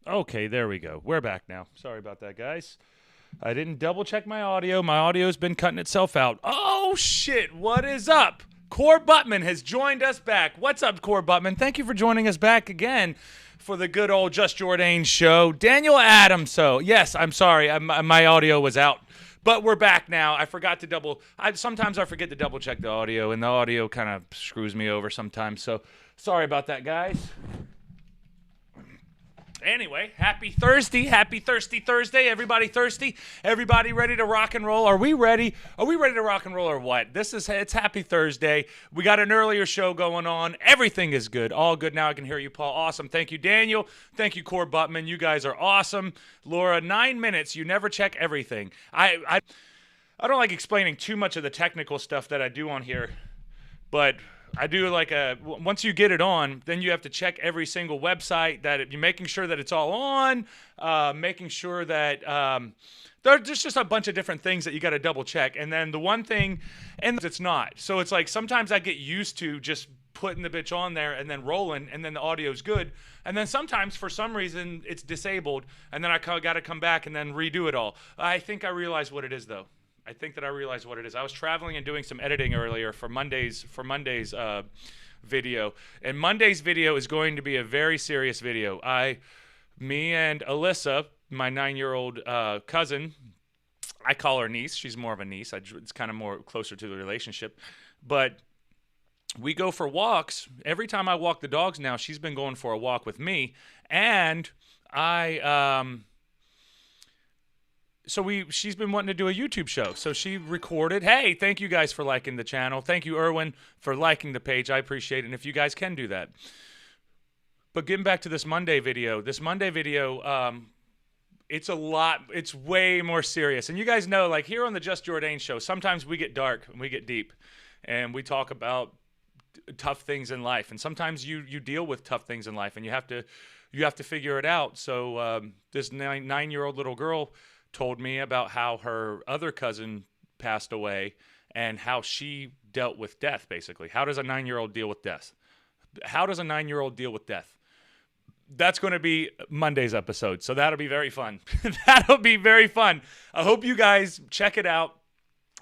Okay, there we go. We're back now. Sorry about that, guys. I didn't double check my audio. My audio's been cutting itself out. Oh, shit. What is up? Core Buttman has joined us back. What's up, Core Buttman? Thank you for joining us back again for the good old Just Jordane show. Daniel Adams. So, yes, I'm sorry. My audio was out. But we're back now. I forgot to sometimes I forget to double check the audio, and the audio kind of screws me over sometimes. So, sorry about that, guys. Anyway, happy Thursday. Happy Thirsty Thursday. Everybody thirsty? Everybody ready to rock and roll? Are we ready? Are we ready to rock and roll or what? It's Happy Thursday. We got an earlier show going on. Everything is good. All good now. I can hear you, Paul. Awesome. Thank you, Daniel. Thank you, Core Buttman. You guys are awesome. Laura, 9 minutes. You never check everything. I don't like explaining too much of the technical stuff that I do on here, but I do once you get it on, then you have to check every single website you're making sure that it's all on, making sure that there's just a bunch of different things that you got to double check. And then the one thing, and it's not. So it's like sometimes I get used to just putting the bitch on there and then rolling, and then the audio's good. And then sometimes for some reason it's disabled, and then I got to come back and then redo it all. I think I realize what it is though. I think that I realized what it is. I was traveling and doing some editing earlier for Monday's video, and Monday's video is going to be a very serious video. Me and Alyssa, my 9-year-old cousin, I call her niece. She's more of a niece. It's kind of more closer to the relationship, but we go for walks. Every time I walk the dogs now, she's been going for a walk with me, and she's been wanting to do a YouTube show. So she recorded, hey, thank you guys for liking the channel. Thank you, Erwin, for liking the page. I appreciate it. And if you guys can do that. But getting back to this Monday video, it's way more serious. And you guys know, like here on the Just Jordane show, sometimes we get dark and we get deep and we talk about tough things in life. And sometimes you deal with tough things in life and you have to figure it out. So this 9-year-old little girl told me about how her other cousin passed away and how she dealt with death, basically. How does a 9-year-old deal with death? How does a 9-year-old deal with death? That's going to be Monday's episode, so that'll be very fun. That'll be very fun. I hope you guys check it out.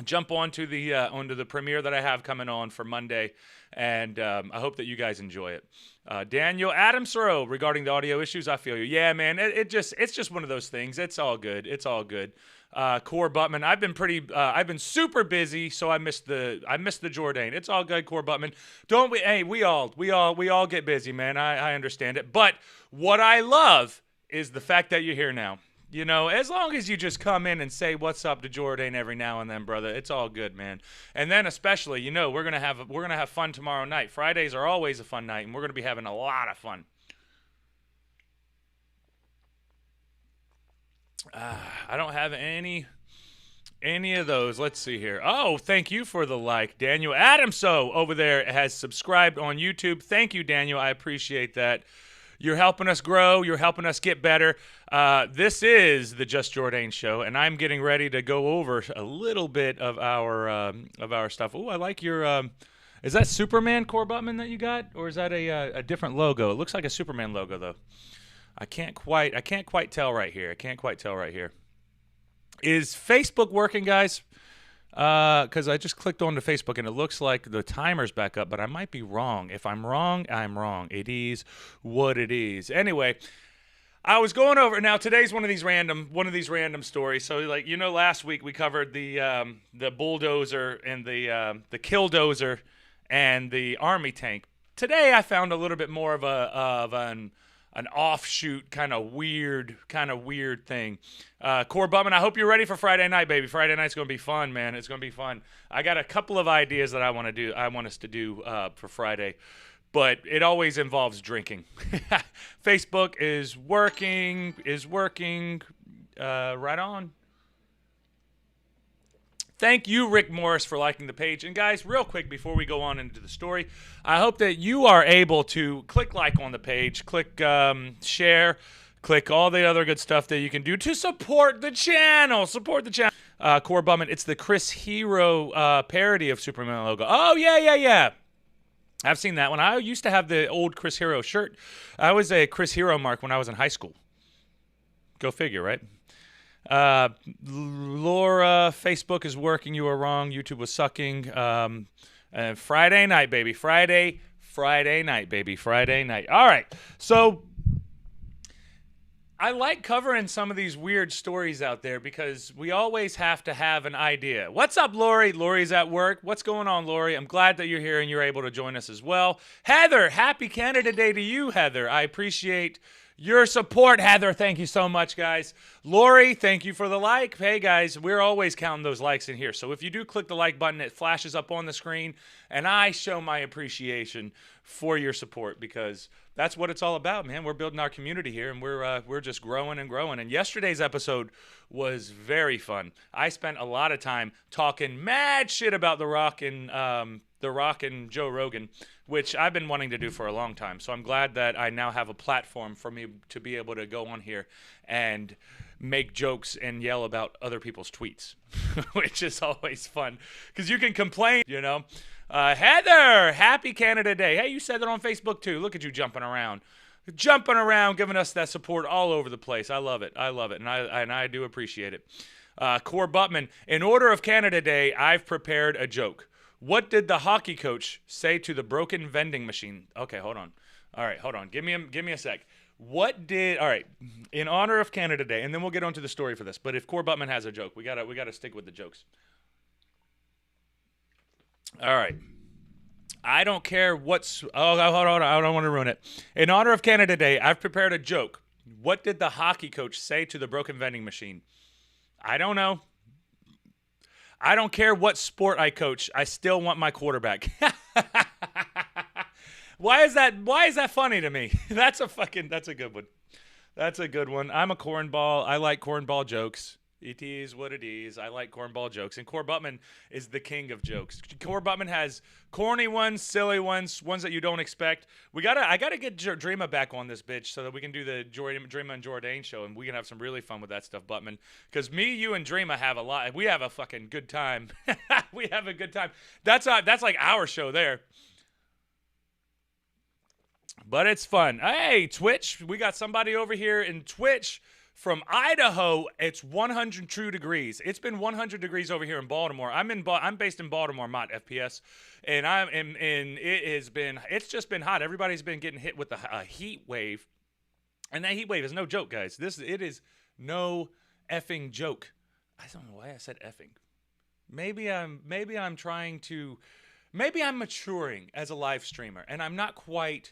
Jump onto the premiere that I have coming on for Monday, and I hope that you guys enjoy it. Daniel Adams regarding the audio issues, I feel you. Yeah, man, it's just one of those things. It's all good. It's all good. Core Buttman, I've been super busy, so I missed the Jordane. It's all good, Core Buttman. Don't we? Hey, we all get busy, man. I understand it. But what I love is the fact that you're here now. You know, as long as you just come in and say what's up to Jordane every now and then, brother, it's all good, man. And then especially, you know, we're gonna have fun tomorrow night. Fridays are always a fun night, and we're gonna be having a lot of fun. I don't have any of those. Let's see here. Oh, thank you for the like. Daniel Adamso over there has subscribed on YouTube. Thank you, Daniel. I appreciate that. You're helping us grow. You're helping us get better. This is the Just Jordane show, and I'm getting ready to go over a little bit of our stuff. Oh, I like your. Is that Superman Core Buttman that you got, or is that a different logo? It looks like a Superman logo though. I can't quite tell right here. Is Facebook working, guys? Because I just clicked onto Facebook and it looks like the timer's back up, but I might be wrong. If I'm wrong, I'm wrong. It is what it is. Anyway, I was going over now. Today's one of these random stories. So, like, you know, last week we covered the bulldozer and the killdozer and the army tank. Today I found a little bit more of an offshoot kind of weird thing. Core Buttman, I hope you're ready for Friday night, baby. Friday night's going to be fun, man. It's going to be fun. I got a couple of ideas that I want us to do for Friday, but it always involves drinking. Facebook is working. Right on. Thank you, Rick Morris, for liking the page. And guys, real quick before we go on into the story, I hope that you are able to click like on the page, click share, click all the other good stuff that you can do to support the channel. Core Buttman, it's the Chris Hero parody of Superman logo. Oh, yeah. I've seen that one. I used to have the old Chris Hero shirt. I was a Chris Hero mark when I was in high school. Go figure, right? Laura, Facebook is working. You were wrong. YouTube was sucking. Friday night, baby. Friday night, baby. Friday night. All right. So I like covering some of these weird stories out there because we always have to have an idea. What's up, Lori? Lori's at work. What's going on, Lori? I'm glad that you're here and you're able to join us as well. Heather, happy Canada Day to you, Heather. I appreciate your support, Heather. Thank you so much, guys. Lori, thank you for the like. Hey, guys, we're always counting those likes in here. So if you do click the like button, it flashes up on the screen, and I show my appreciation for your support because that's what it's all about, man. We're building our community here, and we're just growing and growing. And yesterday's episode was very fun. I spent a lot of time talking mad shit about The Rock and Joe Rogan, which I've been wanting to do for a long time. So I'm glad that I now have a platform for me to be able to go on here and make jokes and yell about other people's tweets, which is always fun because you can complain, you know. Heather, happy Canada Day. Hey, you said that on Facebook too. Look at you jumping around, giving us that support all over the place. I love it. And I do appreciate it. Core Buttman, in order of Canada Day, I've prepared a joke. What did the hockey coach say to the broken vending machine? Okay, hold on. All right, hold on. Give me a sec. All right, in honor of Canada Day, and then we'll get on to the story for this. But if Core Buttman has a joke, we gotta stick with the jokes. All right. I don't care what's... Oh, hold on. I don't want to ruin it. In honor of Canada Day, I've prepared a joke. What did the hockey coach say to the broken vending machine? I don't know. I don't care what sport I coach. I still want my quarterback. Why is that funny to me? That's a good one. That's a good one. I'm a cornball. I like cornball jokes. It is what it is. I like cornball jokes. And Core Buttman is the king of jokes. Core Buttman has corny ones, silly ones, ones that you don't expect. I gotta get Dreama back on this bitch so that we can do the Dreama and Jordane show and we can have some really fun with that stuff, Buttman. Because me, you, and Dreama have a lot. We have a fucking good time. We have a good time. That's like our show there. But it's fun. Hey, Twitch. We got somebody over here in Twitch. From Idaho, it's 102 degrees. It's been 100 degrees over here in Baltimore. I'm based in Baltimore, Mott FPS, and it's just been hot. Everybody's been getting hit with a heat wave, and that heat wave is no joke, guys. It is no effing joke. I don't know why I said effing. Maybe I'm maturing as a live streamer, and I'm not quite.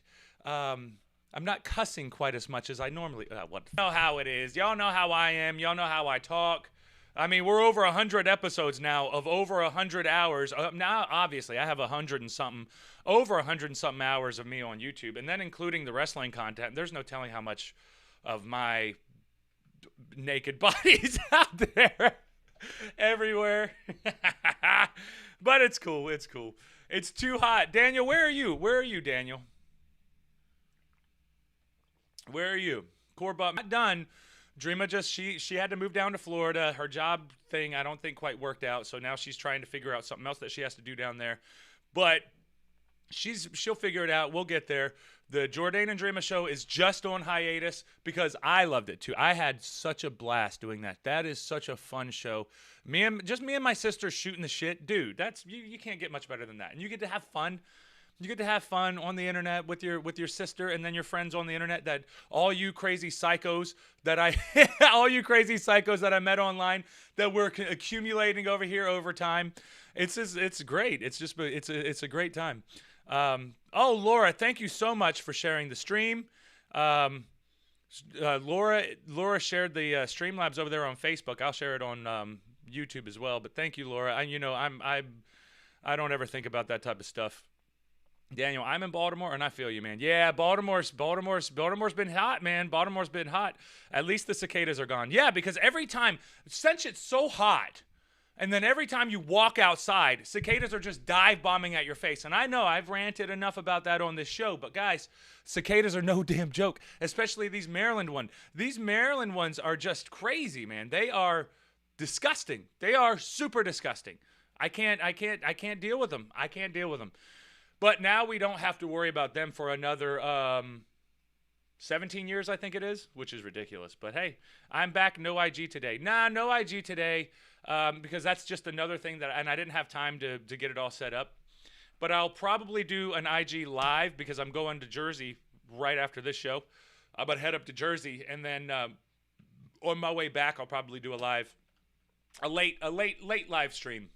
I'm not cussing quite as much as I normally. You know how it is. Y'all know how I am. Y'all know how I talk. I mean, we're over 100 episodes now of over 100 hours. Now, obviously, I have 100 and something, over 100 and something hours of me on YouTube, and then including the wrestling content. There's no telling how much of my naked body's out there everywhere. But it's cool. It's cool. It's too hot. Daniel, where are you? Where are you, Daniel? Where are you? Core Butt not done. Dreama she had to move down to Florida. Her job thing I don't think quite worked out, so now she's trying to figure out something else that she has to do down there. But she'll figure it out. We'll get there. The Jordane and Dreama show is just on hiatus because I loved it too. I had such a blast doing that. That is such a fun show. Me and my sister shooting the shit, dude. That's you can't get much better than that. And you get to have fun. You get to have fun on the internet with your sister and then your friends on the internet. That all you crazy psychos that I met online that we're accumulating over here over time. It's great. It's a great time. Oh, Laura, thank you so much for sharing the stream. Laura shared the Streamlabs over there on Facebook. I'll share it on YouTube as well. But thank you, Laura. I don't ever think about that type of stuff. Daniel, I'm in Baltimore, and I feel you, man. Yeah, Baltimore's been hot, man. Baltimore's been hot. At least the cicadas are gone. Yeah, because since it's so hot, and then every time you walk outside, cicadas are just dive bombing at your face. And I know I've ranted enough about that on this show, but guys, cicadas are no damn joke, especially these Maryland ones. These Maryland ones are just crazy, man. They are disgusting. They are super disgusting. I can't deal with them. I can't deal with them. But now we don't have to worry about them for another 17 years, I think it is, which is ridiculous. But hey, I'm back. No IG today. Nah, no IG today, because that's just another thing that, and I didn't have time to get it all set up. But I'll probably do an IG live because I'm going to Jersey right after this show. I'm gonna head up to Jersey, and then on my way back, I'll probably do a late live stream.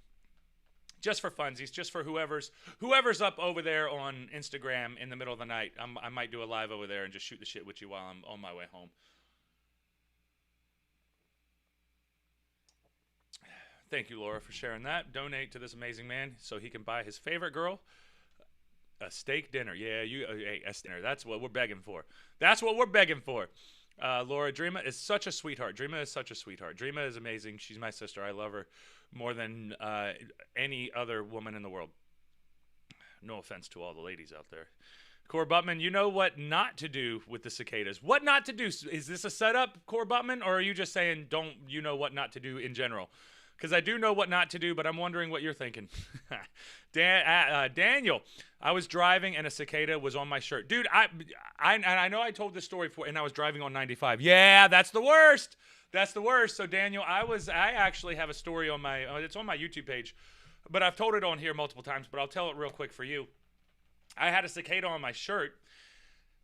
Just for funsies, just for whoever's up over there on Instagram in the middle of the night. I might do a live over there and just shoot the shit with you while I'm on my way home. Thank you, Laura, for sharing that. Donate to this amazing man so he can buy his favorite girl a steak dinner. Yeah, a dinner. That's what we're begging for. That's what we're begging for. Laura, Dreama is such a sweetheart. Dreama is such a sweetheart. Dreama is amazing. She's my sister. I love her more than any other woman in the world. No offense to all the ladies out there. Core Buttman, you know what not to do with the cicadas. What not to do? Is this a setup, Core Buttman, or are you just saying don't you know what not to do in general? Because I do know what not to do, but I'm wondering what you're thinking. Daniel, I was driving and a cicada was on my shirt. Dude, I know I told this story before, and I was driving on 95. Yeah, that's the worst. That's the worst. So Daniel, I actually have a story on it's on my YouTube page, but I've told it on here multiple times, but I'll tell it real quick for you. I had a cicada on my shirt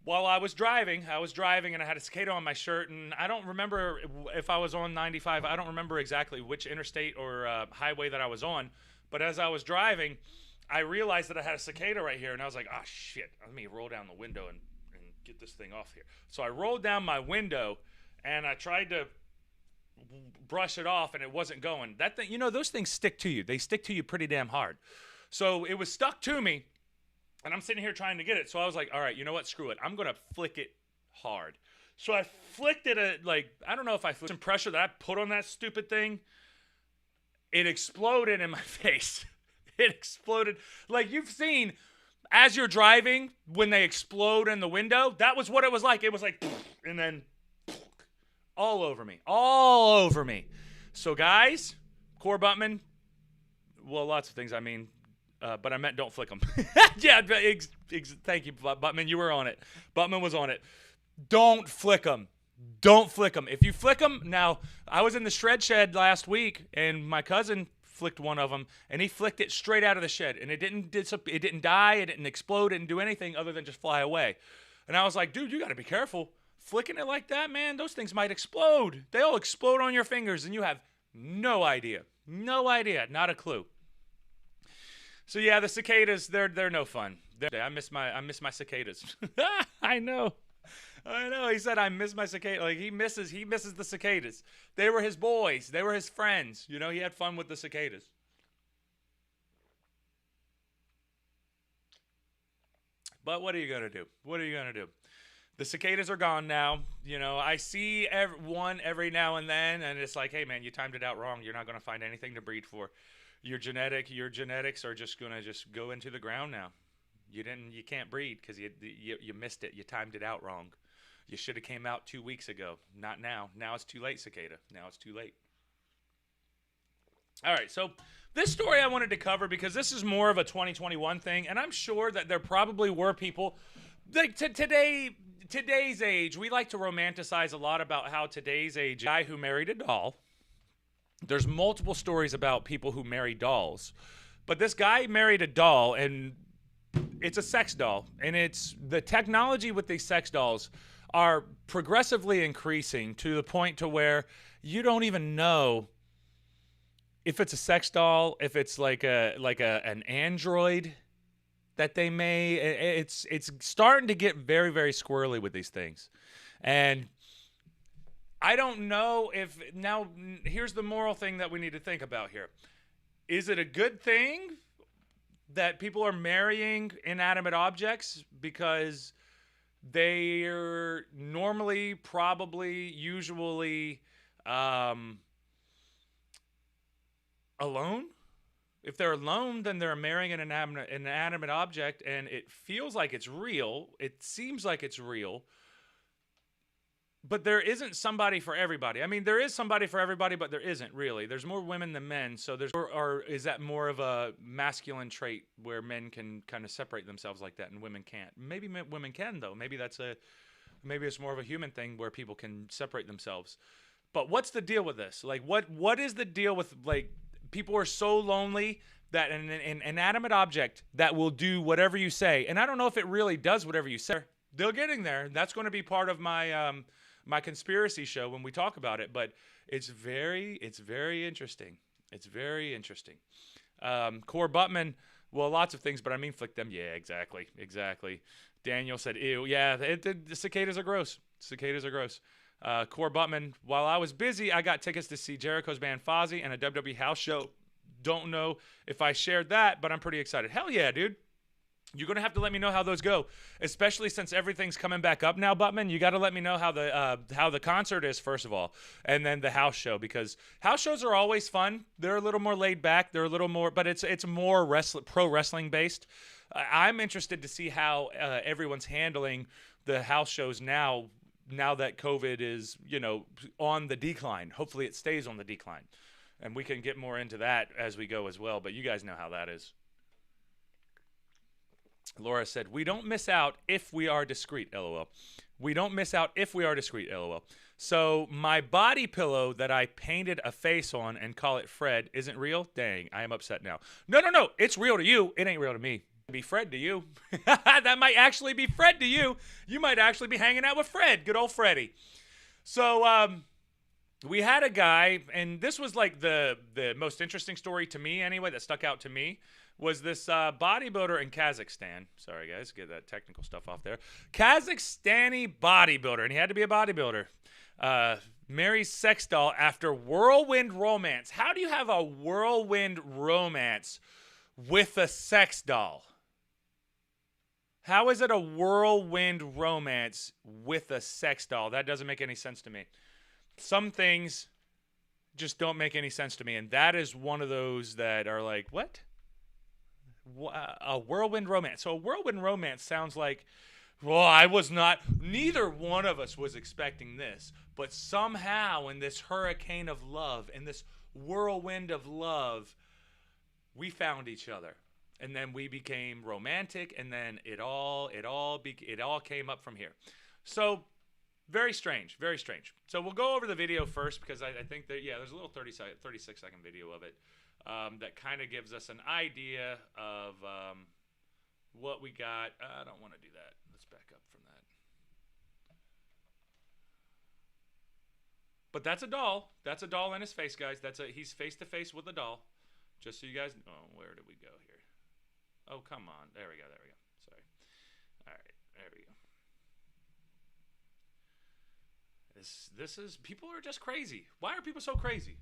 while I was driving. And I had a cicada on my shirt, and I don't remember if I was on 95. I don't remember exactly which interstate or highway that I was on, but as I was driving, I realized that I had a cicada right here, and I was like, oh shit, let me roll down the window and get this thing off here. So I rolled down my window, and I tried to brush it off, and it wasn't going. That thing, those things stick to you. They stick to you pretty damn hard. So it was stuck to me, and I'm sitting here trying to get it. So I was like, all right, you know what? Screw it. I'm going to flick it hard. So I flicked it I don't know if I flicked some pressure that I put on that stupid thing. It exploded in my face. It exploded. Like you've seen as you're driving when they explode in the window. That was what it was like. It was like, and then all over me. All over me. So guys, Core Buttman, well, lots of things. I mean, but I meant don't flick them. Yeah, thank you, Buttman. You were on it. Buttman was on it. Don't flick them. Don't flick them. If you flick them, now, I was in the shred shed last week, and my cousin flicked one of them, and he flicked it straight out of the shed, and it didn't die, it didn't explode, it didn't do anything other than just fly away. And I was like, dude, you got to be careful. Flicking it like that, man, those things might explode. They'll explode on your fingers, and you have no idea. No idea. Not a clue. So yeah, the cicadas, they're no fun. I miss my cicadas. I know. He said I miss my cicada. Like he misses the cicadas. They were his boys. They were his friends. He had fun with the cicadas. But what are you gonna do? What are you gonna do? The cicadas are gone now. I see one every now and then, and it's like, hey man, you timed it out wrong. You're not gonna find anything to breed for. Your genetics are just gonna go into the ground now. You can't breed because you missed it. You timed it out wrong. You should have came out 2 weeks ago. Not now. Now it's too late, cicada. Now it's too late. All right, so this story I wanted to cover because this is more of a 2021 thing, and I'm sure that there probably were people like today's age. We like to romanticize a lot about how today's age, guy who married a doll. There's multiple stories about people who marry dolls, but this guy married a doll, and it's a sex doll, and it's the technology with these sex dolls are progressively increasing to the point to where you don't even know if it's a sex doll, if it's like an android that they may. It's starting to get very, very squirrely with these things, and I don't know if now. Here's the moral thing that we need to think about here: is it a good thing that people are marrying inanimate objects because they're normally, probably, usually alone? If they're alone, then they're marrying an inanimate object, and it feels like it's real. It seems like it's real. But there isn't somebody for everybody. I mean, there is somebody for everybody, but there isn't really. There's more women than men. So or is that more of a masculine trait where men can kind of separate themselves like that and women can't? Maybe women can, though. Maybe that's Maybe it's more of a human thing where people can separate themselves. But what's the deal with this? Like, what is the deal with, like, people are so lonely that an inanimate object that will do whatever you say, and I don't know if it really does whatever you say. They're getting there. That's going to be part of my my conspiracy show when we talk about it. But it's very interesting. It's very interesting. Core Buttman. Well, lots of things, but I mean, flick them. Yeah, exactly. Daniel said, ew. Yeah, the cicadas are gross. Cicadas are gross. Core Buttman, while I was busy, I got tickets to see Jericho's band Fozzy and a WWE house show. Don't know if I shared that, but I'm pretty excited. Hell yeah, dude. You're going to have to let me know how those go, especially since everything's coming back up now, Buttman. You got to let me know how the concert is, first of all, and then the house show, because house shows are always fun. They're a little more laid back. They're a little more, but it's more pro wrestling based. I'm interested to see how everyone's handling the house shows now that COVID is, on the decline. Hopefully it stays on the decline, and we can get more into that as we go as well, but you guys know how that is. Laura said, we don't miss out if we are discreet, LOL. We don't miss out if we are discreet, LOL. So my body pillow that I painted a face on and call it Fred isn't real? Dang, I am upset now. No. It's real to you. It ain't real to me. Be Fred to you. That might actually be Fred to you. You might actually be hanging out with Fred. Good old Freddy. So we had a guy, and this was like the most interesting story to me anyway, that stuck out to me, was this bodybuilder in Kazakhstan. Sorry, guys, get that technical stuff off there. Kazakhstani bodybuilder, and he had to be a bodybuilder. Marries sex doll after whirlwind romance. How do you have a whirlwind romance with a sex doll? How is it a whirlwind romance with a sex doll? That doesn't make any sense to me. Some things just don't make any sense to me, and that is one of those that are like, what? A whirlwind romance. So a whirlwind romance sounds like, well, neither one of us was expecting this, but somehow in this hurricane of love, in this whirlwind of love, we found each other, and then we became romantic, and then it all came up from here. So very strange, very strange. So we'll go over the video first, because I think that, there's a little 36-second video of it that kind of gives us an idea of what we got. I don't want to do that. Let's back up from that. But that's a doll. That's a doll in his face, guys. He's face to face with a doll. Just so you guys know. Where did we go here? Oh, come on. There we go. Sorry. All right. There we go. This is, people are just crazy. Why are people so crazy?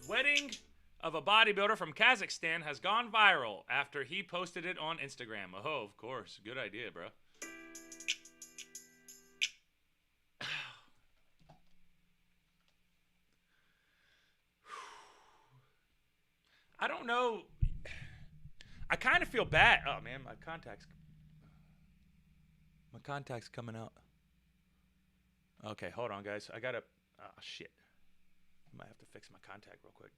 Wedding of a bodybuilder from Kazakhstan has gone viral after he posted it on Instagram. Oh, of course. Good idea, bro. I don't know. I kind of feel bad. Oh, man, my contact's coming out. Okay, hold on, guys. I gotta. Oh, shit. I might have to fix my contact real quick.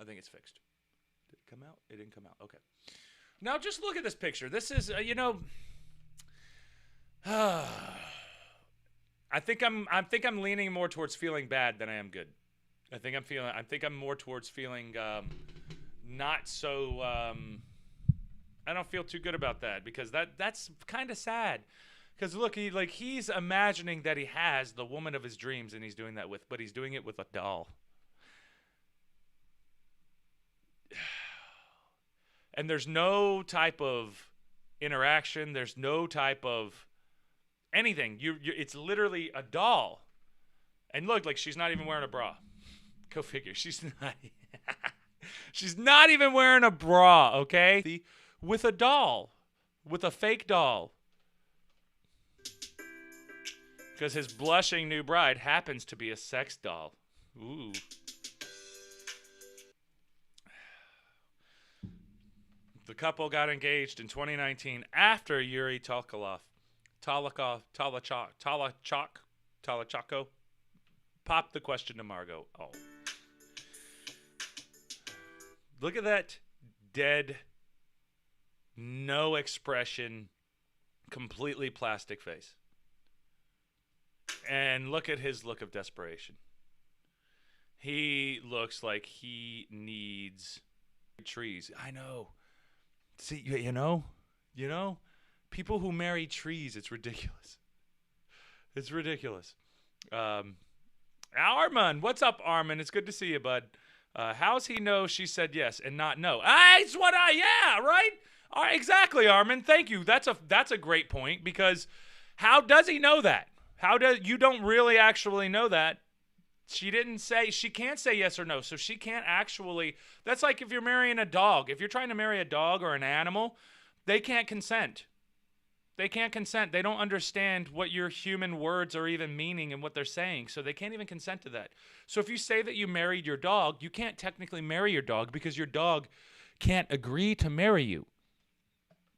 I think it's fixed. Did it come out? It didn't come out. Okay. Now just look at this picture. This is, I think I'm leaning more towards feeling bad than I am good. I think I'm more towards feeling not so. I don't feel too good about that, because that's kind of sad. Because look, he's imagining that he has the woman of his dreams, and he's doing that but he's doing it with a doll. And there's no type of interaction. There's no type of anything. It's literally a doll. And look, she's not even wearing a bra. Go figure. She's not. She's not even wearing a bra. Okay, with a doll, with a fake doll. Because his blushing new bride happens to be a sex doll. Ooh. The couple got engaged in 2019 after Yuri Talachko popped the question to Margot. Oh. Look at that dead no expression, completely plastic face. And look at his look of desperation. He looks like he needs trees. I know. See, you know, people who marry trees, it's ridiculous. It's ridiculous. Armin, what's up, Armin? It's good to see you, bud. How's he know she said yes and not no? That's what yeah, right? All right, exactly, Armin. Thank you. That's a great point, because how does he know that? You don't really actually know that. She can't say yes or no, so she can't actually. That's like if you're marrying a dog. If you're trying to marry a dog or an animal, they can't consent. They can't consent. They don't understand what your human words are even meaning and what they're saying, so they can't even consent to that. So if you say that you married your dog, you can't technically marry your dog because your dog can't agree to marry you.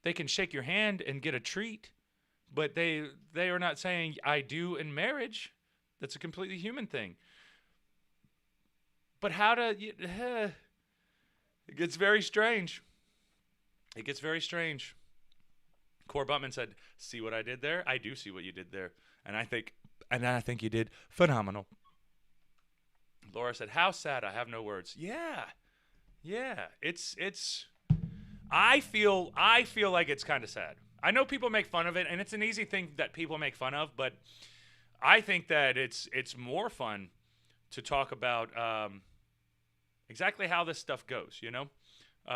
They can shake your hand and get a treat, but they are not saying I do in marriage. That's a completely human thing. But it gets very strange. It gets very strange. Core Buttman said, "See what I did there? I do see what you did there, and I think you did phenomenal." Laura said, "How sad! I have no words." Yeah. It's. I feel like it's kind of sad. I know people make fun of it, and it's an easy thing that people make fun of, but I think that it's more fun to talk about exactly how this stuff goes. You know,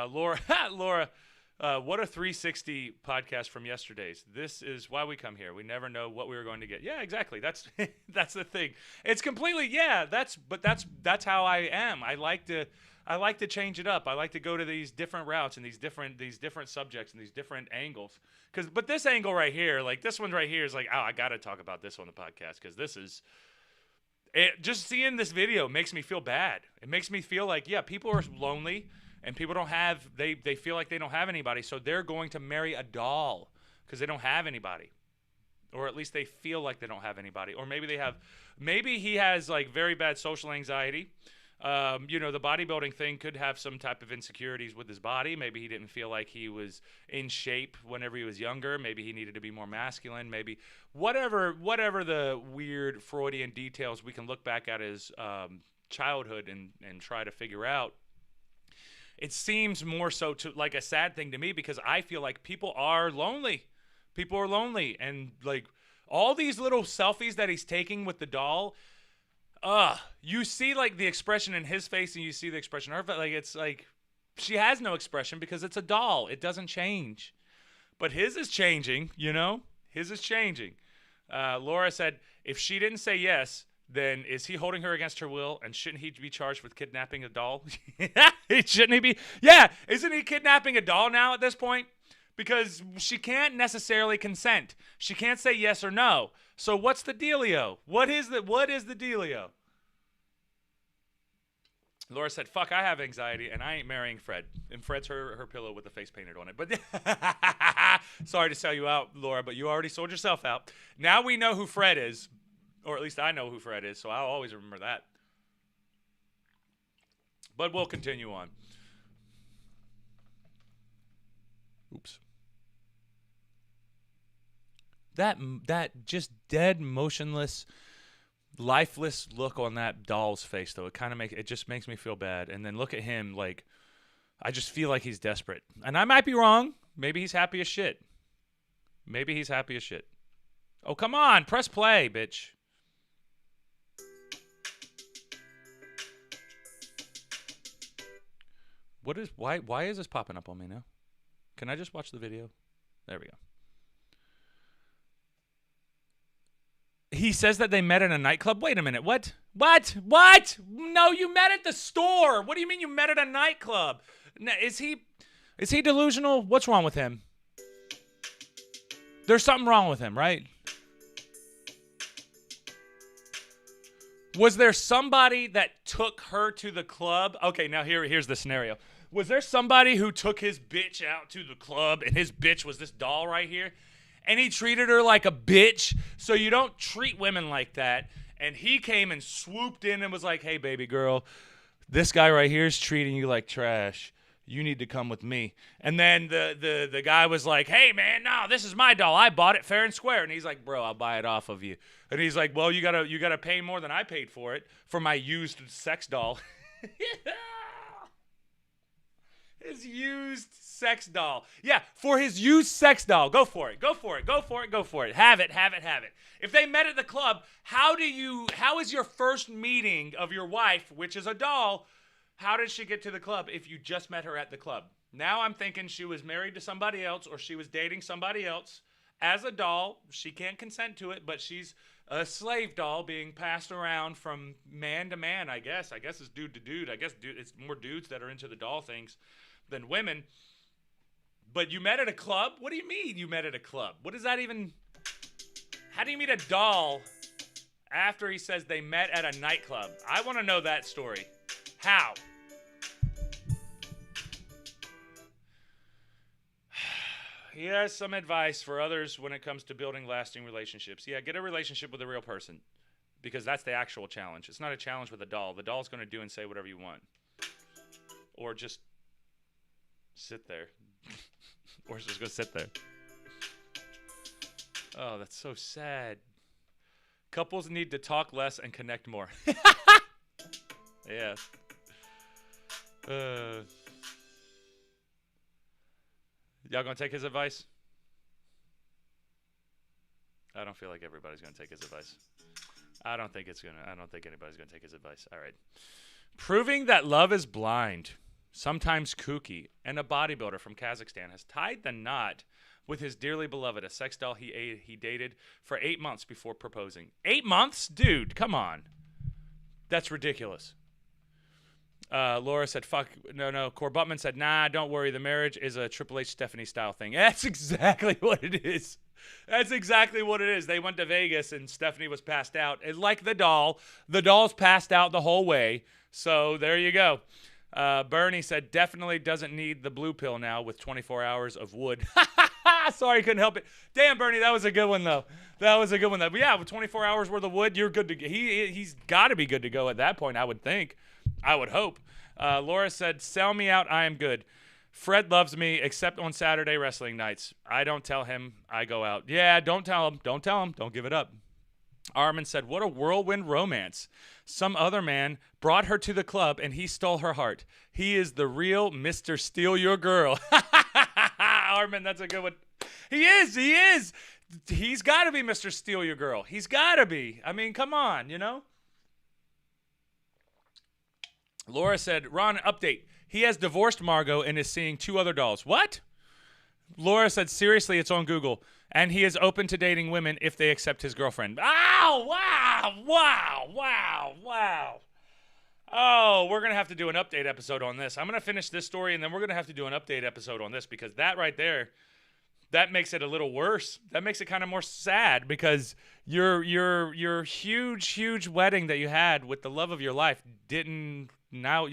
Laura. What a 360 podcast from yesterday's. This is why we come here. We never know what we were going to get. Yeah, exactly. That's the thing. It's completely that's how I am. I like to change it up. I like to go to these different routes and these different subjects and these different angles. But this angle right here, like this one right here, is like, oh, I got to talk about this on the podcast because this is. Just seeing this video makes me feel bad. It makes me feel like, yeah, people are lonely. And people don't have, they feel like they don't have anybody, so they're going to marry a doll because they don't have anybody. Or at least they feel like they don't have anybody. Or maybe he has like very bad social anxiety. The bodybuilding thing could have some type of insecurities with his body. Maybe he didn't feel like he was in shape whenever he was younger. Maybe he needed to be more masculine. Maybe whatever the weird Freudian details we can look back at his childhood and try to figure out. It seems more so to like a sad thing to me because I feel like people are lonely. People are lonely. And like all these little selfies that he's taking with the doll, you see like the expression in his face and you see the expression in her face. Like it's like she has no expression because it's a doll. It doesn't change. But his is changing, you know? His is changing. Laura said, if she didn't say yes, then is he holding her against her will, and shouldn't he be charged with kidnapping a doll? Shouldn't he be? Yeah, isn't he kidnapping a doll now at this point? Because she can't necessarily consent. She can't say yes or no. So what's the dealio? What is the dealio? Laura said, fuck, I have anxiety, and I ain't marrying Fred. And Fred's her pillow with the face painted on it. But sorry to sell you out, Laura, but you already sold yourself out. Now we know who Fred is. Or at least I know who Fred is, so I'll always remember that. But we'll continue on. Oops. That just dead, motionless, lifeless look on that doll's face, though, it just makes me feel bad. And then look at him, like, I just feel like he's desperate. And I might be wrong. Maybe he's happy as shit. Oh, come on, press play, bitch. Why is this popping up on me now? Can I just watch the video? There we go. He says that they met in a nightclub. Wait a minute. What? No, you met at the store. What do you mean you met at a nightclub? Is he delusional? What's wrong with him? There's something wrong with him, right? Was there somebody that took her to the club? Okay, now here's the scenario. Was there somebody who took his bitch out to the club, and his bitch was this doll right here, and he treated her like a bitch? So you don't treat women like that. And he came and swooped in and was like, hey, baby girl, this guy right here is treating you like trash. You need to come with me. And then the guy was like, hey, man, no, this is my doll. I bought it fair and square. And he's like, bro, I'll buy it off of you. And he's like, well, you gotta pay more than I paid for it for my used sex doll. His used sex doll. Yeah, for his used sex doll. Go for it. Go for it. Go for it. Go for it. Have it. Have it. Have it. If they met at the club, how is your first meeting of your wife, which is a doll, how did she get to the club if you just met her at the club? Now I'm thinking she was married to somebody else or she was dating somebody else. As a doll, she can't consent to it, but she's a slave doll being passed around from man to man, I guess. I guess it's dude to dude. I guess it's more dudes that are into the doll things than women. But you met at a club? What do you mean you met at a club? What does that even... How do you meet a doll after he says they met at a nightclub? I want to know that story. How? He has some advice for others when it comes to building lasting relationships. Yeah, get a relationship with a real person because that's the actual challenge. It's not a challenge with a doll. The doll's going to do and say whatever you want. Or just sit there. Or just go sit there. Oh, that's so sad. Couples need to talk less and connect more. Yeah. Y'all gonna take his advice? I don't feel like everybody's gonna take his advice. I don't think anybody's gonna take his advice. All right. Proving that love is blind, sometimes kooky, and a bodybuilder from Kazakhstan has tied the knot with his dearly beloved, a sex doll he dated for 8 months before proposing. 8 months? Dude, come on. That's ridiculous. Laura said, fuck, no. Core Buttman said, nah, don't worry. The marriage is a Triple H Stephanie style thing. That's exactly what it is. That's exactly what it is. They went to Vegas and Stephanie was passed out. And like the doll's passed out the whole way. So there you go. Bernie said, definitely doesn't need the blue pill now with 24 hours of wood. Sorry, couldn't help it. Damn, Bernie, that was a good one, though. But yeah, with 24 hours worth of wood, you're good to go. He's got to be good to go at that point, I would think. I would hope. Laura said, sell me out, I am good. Fred loves me, except on Saturday wrestling nights. I don't tell him I go out. Yeah, don't tell him. Don't give it up. Armin said, what a whirlwind romance. Some other man brought her to the club, and he stole her heart. He is the real Mr. Steal Your Girl. Armin, that's a good one. He is. He's got to be Mr. Steal Your Girl. He's got to be. I mean, come on, you know? Laura said, Ron, update. He has divorced Margot and is seeing 2 other dolls. What? Laura said, seriously, it's on Google. And he is open to dating women if they accept his girlfriend. Ow! Wow. Oh, we're going to have to do an update episode on this. I'm going to finish this story, and then we're going to have to do an update episode on this because that right there, that makes it a little worse. That makes it kind of more sad because your huge wedding that you had with the love of your life didn't now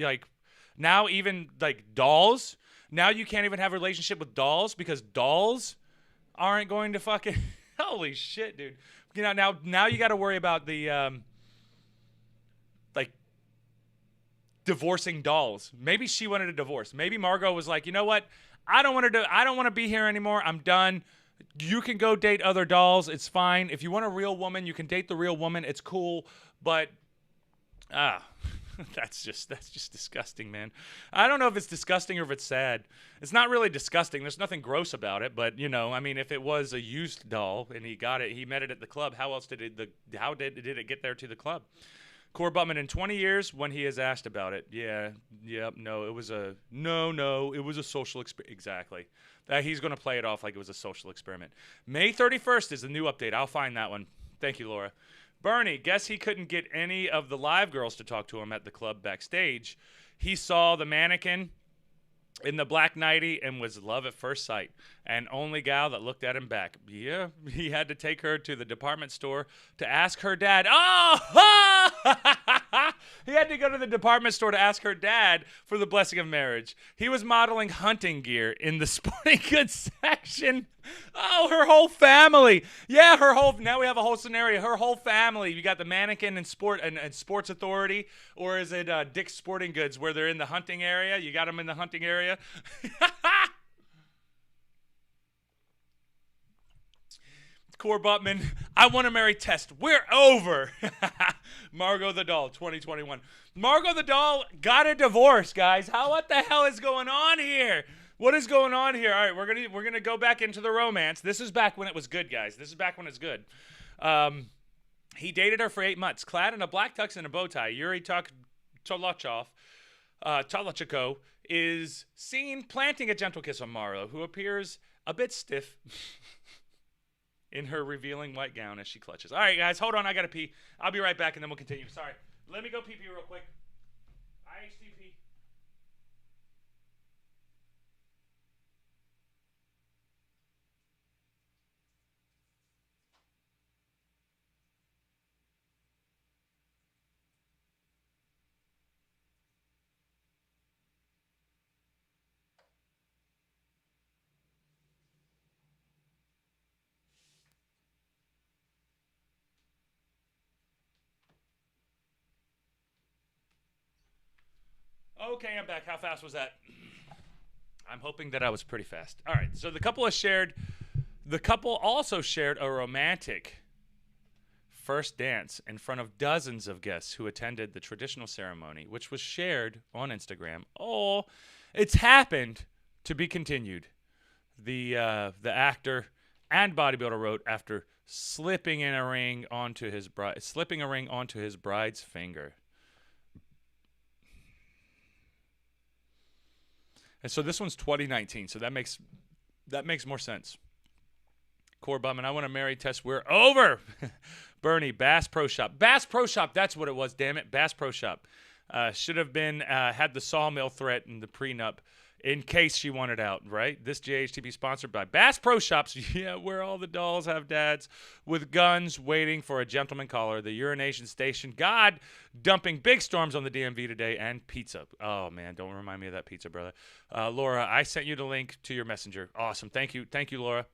even dolls. Now you can't even have a relationship with dolls because dolls aren't going to fucking holy shit, dude. You know, now you got to worry about the divorcing dolls. Maybe she wanted a divorce. Maybe Margot was like, you know what? I don't want to be here anymore. I'm done. You can go date other dolls. It's fine. If you want a real woman, you can date the real woman. It's cool. But that's just disgusting, man. I don't know if it's disgusting or if it's sad. It's not really disgusting. There's nothing gross about it. But, you know, I mean, if it was a used doll and he met it at the club, how else did it it get there to the club? Core Buttman, in 20 years, when he is asked about it, it was a social experiment. Exactly. He's going to play it off like it was a social experiment. May 31st is the new update. I'll find that one. Thank you, Laura. Bernie, guess he couldn't get any of the live girls to talk to him at the club backstage. He saw the mannequin in the black nightie and was love at first sight. And only gal that looked at him back. Yeah, he had to take her to the department store to ask her dad. Oh! He had to go to the department store to ask her dad for the blessing of marriage. He was modeling hunting gear in the sporting goods section. Oh, her whole family. Yeah, now we have a whole scenario. Her whole family. You got the mannequin and Sports Authority, or is it Dick's Sporting Goods where they're in the hunting area? You got them in the hunting area. Core Buttman, I want to marry Test. We're over. Margot the Doll, 2021. Margot the Doll got a divorce, guys. What the hell is going on here? What is going on here? All right, we're gonna go back into the romance. This is back when it was good, guys. This is back when it's good. He dated her for 8 months, clad in a black tux and a bow tie. Yuri Tolochko is seen planting a gentle kiss on Margot, who appears a bit stiff in her revealing white gown as she clutches. All right, guys, hold on. I got to pee. I'll be right back, and then we'll continue. Sorry. Let me go pee real quick. IHTP. Okay, I'm back. How fast was that? I'm hoping that I was pretty fast. All right, so the couple also shared a romantic first dance in front of dozens of guests who attended the traditional ceremony, which was shared on Instagram. Oh, it's happened to be continued. The actor and bodybuilder wrote after slipping a ring onto his bride's finger. And so this one's 2019, so that makes more sense. Core Bumman, I want to marry Tess. We're over. Bernie, Bass Pro Shop. Bass Pro Shop, that's what it was, damn it. Bass Pro Shop. Should have been, had the sawmill threat in the prenup in case she wanted out, right? This JHTP sponsored by Bass Pro Shops. Yeah, where all the dolls have dads with guns waiting for a gentleman caller. The urination station. God dumping big storms on the DMV today, and pizza. Oh, man, don't remind me of that pizza, brother. Laura, I sent you the link to your messenger. Awesome. Thank you, Laura.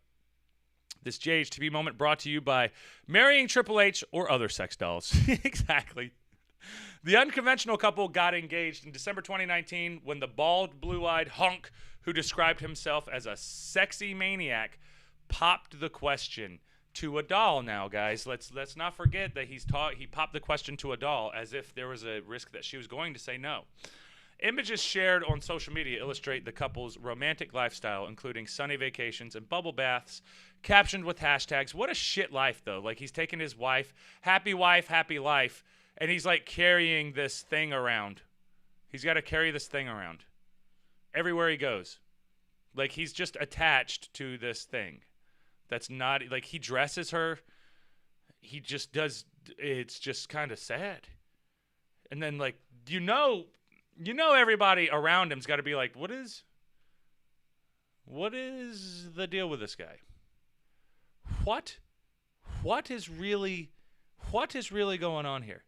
This JHTP moment brought to you by marrying Triple H or other sex dolls. Exactly. The unconventional couple got engaged in December 2019 when the bald, blue-eyed hunk who described himself as a sexy maniac popped the question to a doll. Now, guys, let's not forget that he popped the question to a doll as if there was a risk that she was going to say no. Images shared on social media illustrate the couple's romantic lifestyle, including sunny vacations and bubble baths, captioned with hashtags. What a shit life, though. Like, he's taking his wife, happy life, and he's, like, carrying this thing around. He's got to carry this thing around everywhere he goes. Like, he's just attached to this thing. That's not, like, he dresses her. He just does, it's just kind of sad. And then, like, you know everybody around him's got to be like, what is the deal with this guy? What is really going on here?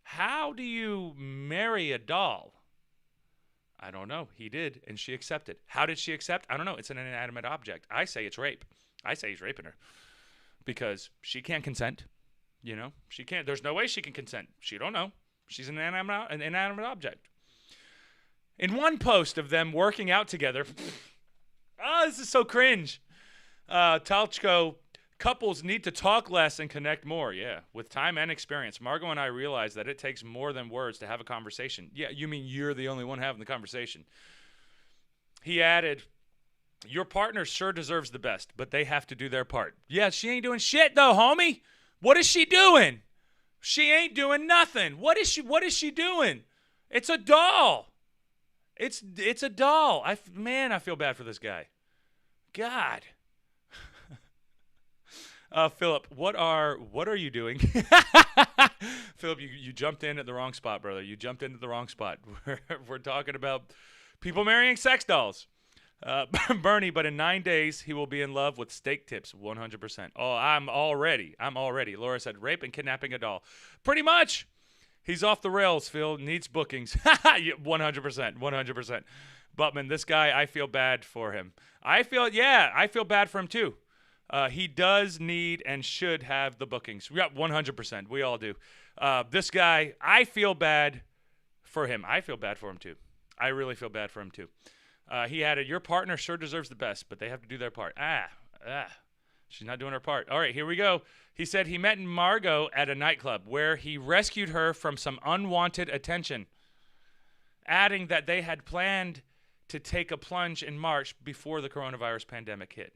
How do you marry a doll? I don't know. He did, and she accepted. How did she accept? I don't know. It's an inanimate object. I say it's rape. I say he's raping her because she can't consent. You know, she can't. There's no way she can consent. She don't know. She's an inanimate object. In one post of them working out together, this is so cringe. Talchko, couples need to talk less and connect more. Yeah, with time and experience, Margot and I realized that it takes more than words to have a conversation. Yeah, you mean you're the only one having the conversation. He added, your partner sure deserves the best, but they have to do their part. Yeah, she ain't doing shit though, homie. What is she doing? She ain't doing nothing. What is she doing? It's a doll. It's a doll. I feel bad for this guy. God. Philip, what are you doing? Philip, you jumped in at the wrong spot, brother. You jumped into the wrong spot. We're talking about people marrying sex dolls. Bernie, but in 9 days, he will be in love with steak tips, 100%. Oh, I'm already. Laura said, rape and kidnapping a doll. Pretty much. He's off the rails, Phil. Needs bookings. 100%. 100%. Butman, this guy, I feel bad for him. I feel bad for him too. He does need and should have the bookings. We got 100%. We all do. This guy, I feel bad for him. I feel bad for him too. I really feel bad for him too. He added, your partner sure deserves the best, but they have to do their part. She's not doing her part. All right, here we go. He said he met Margot at a nightclub where he rescued her from some unwanted attention, adding that they had planned to take a plunge in March before the coronavirus pandemic hit.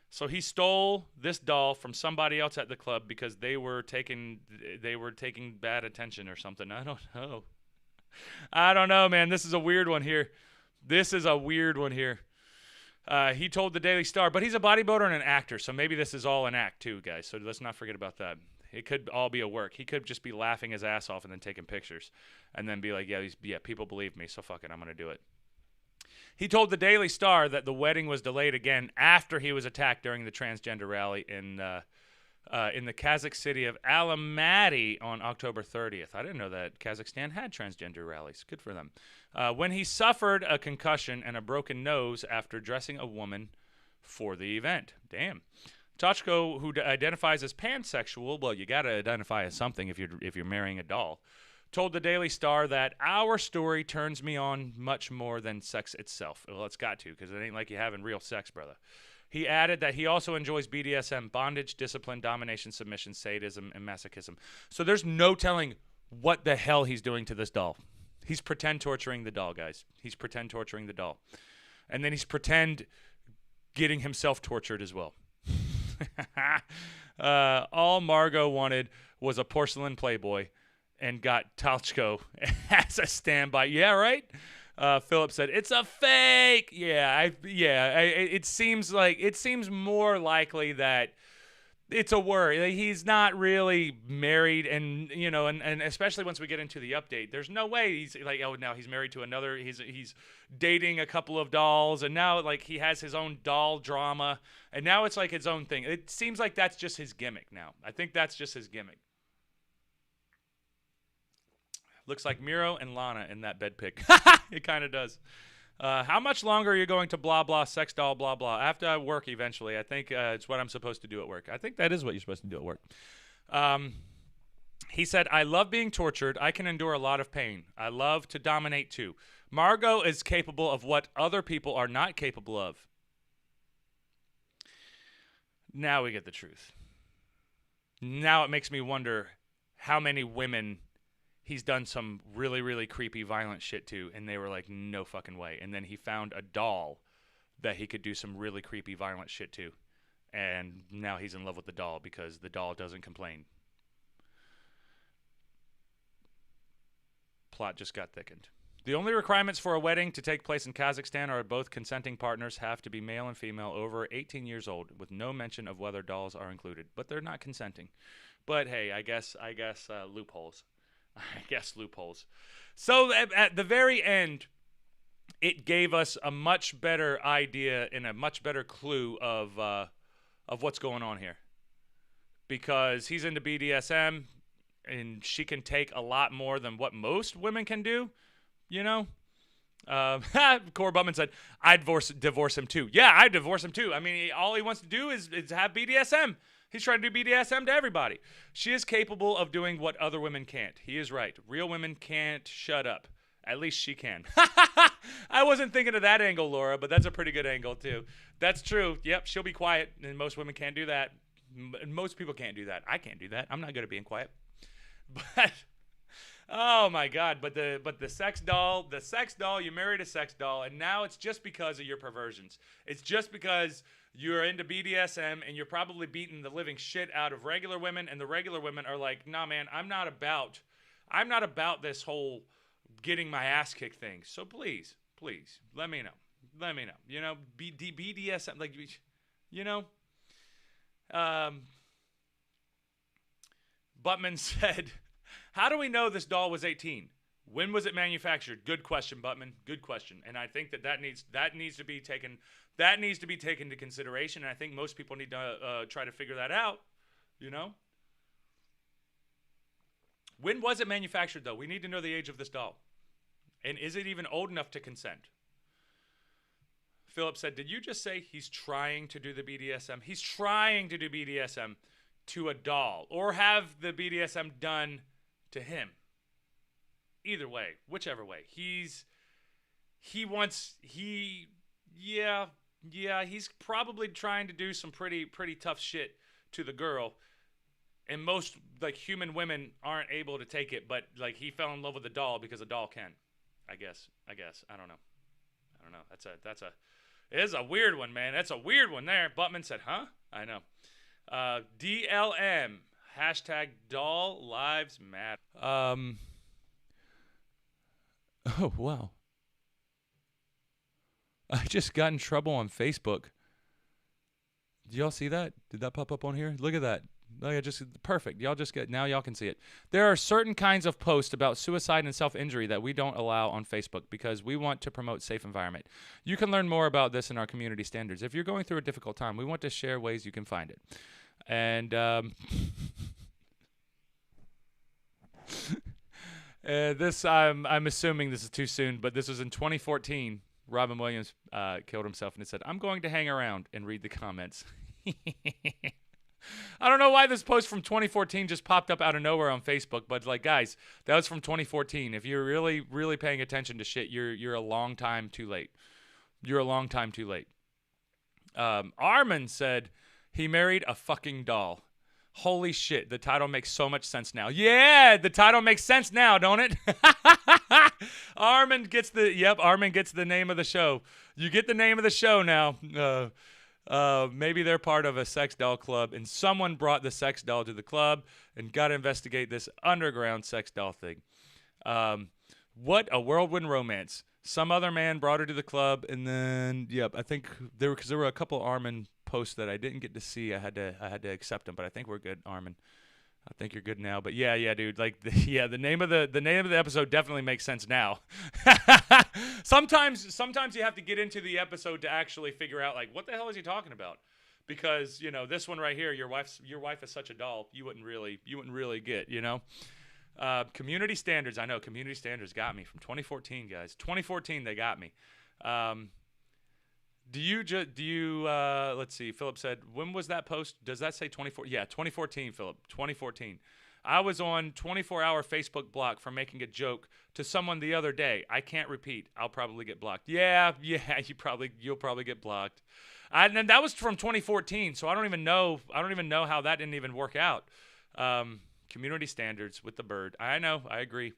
So he stole this doll from somebody else at the club because they were taking bad attention or something. I don't know, man. This is a weird one here. He told the Daily Star, but he's a bodybuilder and an actor, so maybe this is all an act too, guys. So let's not forget about that. It could all be a work. He could just be laughing his ass off and then taking pictures and then be like, yeah, people believe me, so fuck it, I'm going to do it. He told the Daily Star that the wedding was delayed again after he was attacked during the transgender rally in the Kazakh city of Almaty on October 30th. I didn't know that Kazakhstan had transgender rallies. Good for them. When he suffered a concussion and a broken nose after dressing a woman for the event. Damn. Tochko, who identifies as pansexual, well, you got to identify as something if you're marrying a doll, told the Daily Star that our story turns me on much more than sex itself. Well, it's got to, because it ain't like you having real sex, brother. He added that he also enjoys BDSM, bondage, discipline, domination, submission, sadism, and masochism. So there's no telling what the hell he's doing to this doll. He's pretend torturing the doll, guys. He's pretend torturing the doll. And then he's pretend getting himself tortured as well. All Margot wanted was a porcelain Playboy and got Talchko as a standby. Yeah, right? Philip said, it's a fake. It seems more likely that it's a worry. He's not really married, and especially once we get into the update, there's no way he's like, oh, now he's married to another. He's dating a couple of dolls, and now like he has his own doll drama, and now it's like his own thing. It seems like that's just his gimmick now. I think that's just his gimmick. Looks like Miro and Lana in that bed pic. It kind of does. How much longer are you going to blah, blah, sex doll, blah, blah? After I work eventually. I think it's what I'm supposed to do at work. I think that is what you're supposed to do at work. He said, I love being tortured. I can endure a lot of pain. I love to dominate too. Margot is capable of what other people are not capable of. Now we get the truth. Now it makes me wonder how many women he's done some really, really creepy, violent shit to, and they were like, no fucking way. And then he found a doll that he could do some really creepy, violent shit to, and now he's in love with the doll because the doll doesn't complain. Plot just got thickened. The only requirements for a wedding to take place in Kazakhstan are both consenting partners have to be male and female over 18 years old, with no mention of whether dolls are included. But they're not consenting. But hey, I guess loopholes. So at the very end, it gave us a much better idea and a much better clue of what's going on here. Because he's into BDSM, and she can take a lot more than what most women can do, Core Butman said, I'd divorce him too. Yeah, I'd divorce him too. I mean, all he wants to do is have BDSM. He's trying to do BDSM to everybody. She is capable of doing what other women can't. He is right. Real women can't shut up. At least she can. I wasn't thinking of that angle, Laura, but that's a pretty good angle, too. That's true. Yep, she'll be quiet, and most women can't do that. Most people can't do that. I can't do that. I'm not good at being quiet. But, oh, my God. But the sex doll, you married a sex doll, and now it's just because of your perversions. It's just because you're into BDSM, and you're probably beating the living shit out of regular women, and the regular women are like, nah, man, I'm not about this whole getting my ass kicked thing. So please, let me know. BDSM, like, Butman said, how do we know this doll was 18? When was it manufactured? Good question, Butman. Good question. And I think that needs to be taken into consideration. And I think most people need to try to figure that out. When was it manufactured, though? We need to know the age of this doll. And is it even old enough to consent? Philip said, did you just say he's trying to do the BDSM? He's trying to do BDSM to a doll, or have the BDSM done to him. Either way, whichever way. He's probably trying to do some pretty tough shit to the girl. And most like human women aren't able to take it, but like he fell in love with a doll because a doll can. I guess. I don't know. It is a weird one, man. That's a weird one there. Buttman said, huh? I know. DLM. Hashtag doll lives matter. Oh, wow. I just got in trouble on Facebook. Did y'all see that? Did that pop up on here? Look at that. Oh, yeah, just perfect. Now y'all can see it. There are certain kinds of posts about suicide and self-injury that we don't allow on Facebook because we want to promote safe environment. You can learn more about this in our community standards. If you're going through a difficult time, we want to share ways you can find it. And this, I'm assuming this is too soon, but this was in 2014. Robin Williams killed himself, and he said, I'm going to hang around and read the comments. I don't know why this post from 2014 just popped up out of nowhere on Facebook, but like, guys, that was from 2014. If you're really paying attention to shit, you're a long time too late. You're a long time too late. Armin said he married a fucking doll. Holy shit, the title makes so much sense now. Yeah, the title makes sense now, don't it? Armin gets the name of the show. You get the name of the show now. Maybe they're part of a sex doll club, and someone brought the sex doll to the club and got to investigate this underground sex doll thing. What a whirlwind romance. Some other man brought her to the club, and then, I think there were a couple Armin posts that I didn't get to see. I had to accept them, but I think we're good, Armin. I think you're good now. But yeah, dude. Like, the name of the episode definitely makes sense now. Sometimes you have to get into the episode to actually figure out like what the hell is he talking about, because this one right here, your wife is such a doll. You wouldn't really get. Community standards. I know community standards got me from 2014, guys. 2014, they got me. Let's see, Philip said, when was that post? Does that say 2014? Yeah, 2014, Philip, 2014. I was on 24-hour Facebook block for making a joke to someone the other day. I can't repeat. I'll probably get blocked. Yeah, you'll probably get blocked. And that was from 2014, so I don't even know how that didn't even work out. Community standards with the bird. I know, I agree.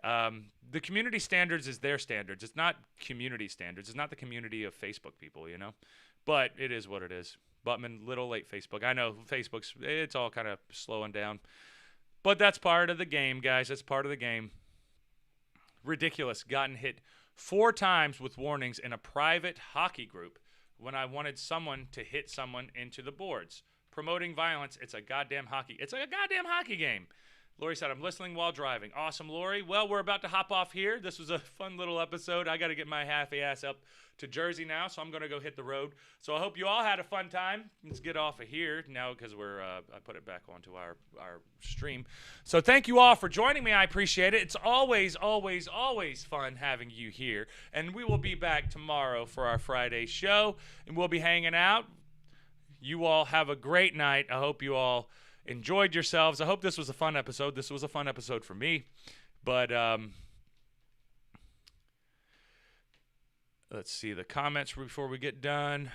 The community standards is their standards. It's not community standards. It's not the community of Facebook people, But it is what it is. Buttman, little late Facebook. I know it's all kind of slowing down. But that's part of the game, guys. That's part of the game. Ridiculous. Gotten hit 4 times with warnings in a private hockey group when I wanted someone to hit someone into the boards. Promoting violence. It's a goddamn hockey game. Lori said, I'm listening while driving. Awesome, Lori. Well, we're about to hop off here. This was a fun little episode. I got to get my happy ass up to Jersey now, so I'm going to go hit the road. So I hope you all had a fun time. Let's get off of here now because I put it back onto our stream. So thank you all for joining me. I appreciate it. It's always, always, always fun having you here. And we will be back tomorrow for our Friday show, and we'll be hanging out. You all have a great night. I hope you all enjoyed yourselves. I hope this was a fun episode. This was a fun episode for me. But let's see the comments before we get done.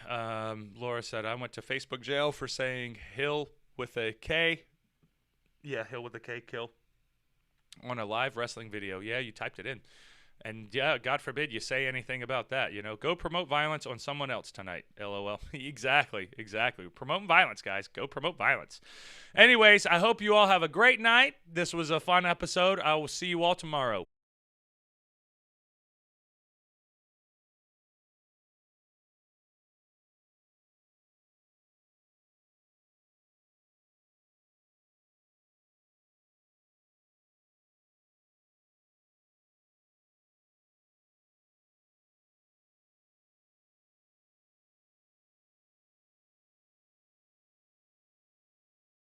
Laura said, I went to Facebook jail for saying Hill with a K. Yeah, Hill with a K, kill. On a live wrestling video. Yeah, you typed it in. And yeah, God forbid you say anything about that. Go promote violence on someone else tonight. LOL. Exactly. Promoting violence, guys. Go promote violence. Anyways, I hope you all have a great night. This was a fun episode. I will see you all tomorrow.